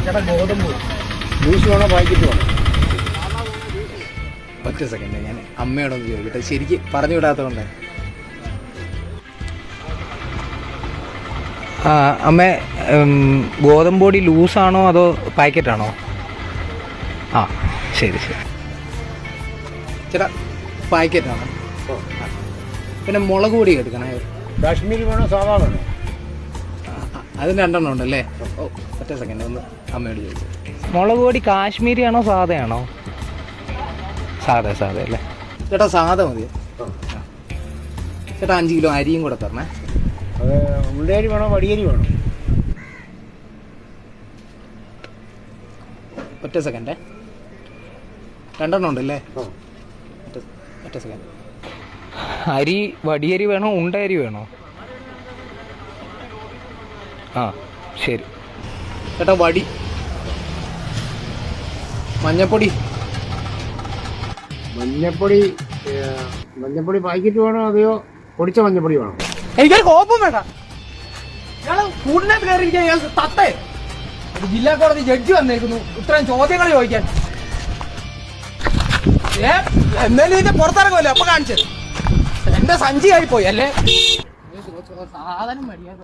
ചേട്ടാ ഗോതമ്പ് ജ്യൂസ് വേണോ പാക്കറ്റ് വേണോ? ഒറ്റ സെക്കൻഡ്, ഞാൻ അമ്മയോടൊന്ന് ചോദിക്കട്ടെ, ശരിക്ക് പറഞ്ഞു വിടാത്തതുകൊണ്ട്. അമ്മ, ഗോതമ്പ് പൊടി ലൂസാണോ അതോ പാക്കറ്റാണോ? ആ ശരി ശരി ചേട്ടാ, പാക്കറ്റാണോ? പിന്നെ മുളക് പൊടി എടുക്കണേ. കാശ്മീരി വേണോ സാധാ വേണോ? അതിന് 2 എണ്ണം ഉണ്ടല്ലേ? ഓ, ഒറ്റ സെക്കൻഡ്, ഒന്ന് അമ്മയോട് ചോദിച്ചു. മുളക് പൊടി കാശ്മീരി ആണോ സാധയാണോ? സാധ അല്ലേ ചേട്ടാ? സാധ മതിയോ? ചേട്ടാ 5 കിലോ അരിയും കൂടെ തരണേ. അത് ഉള്ളേരി വേണോ വടിയേരി വേണോ? ഒറ്റ സെക്കൻഡേ, 2 എണ്ണം ഉണ്ടല്ലേ? ഒറ്റ സെക്കൻഡ്. അരി വടിയരി വേണോ ഉണ്ടരി വേണോ? ആ ശരി ചേട്ടാ. വടി. മഞ്ഞപ്പൊടി മഞ്ഞപ്പൊടി പാക്കറ്റ് വേണോ അതെയോ പൊടിച്ച മഞ്ഞപ്പൊടി വേണോ? എനിക്കൊരു കോപ്പം വേണ്ട. ഇയാള് കൂടുതലായിട്ട് കയറിയിരിക്കാൻ ഇയാൾ തത്തേ. ജില്ലാ കോടതി ജഡ്ജി വന്നേക്കുന്നു ഇത്രയും ചോദ്യങ്ങൾ ചോദിക്കാൻ. എന്നാലും ഇതിന്റെ പുറത്തിറങ്ങുമല്ലോ, അപ്പൊ കാണിച്ചത് എന്റെ സഞ്ചി ആയിപ്പോയി അല്ലേ? സാധനം മര്യാദ.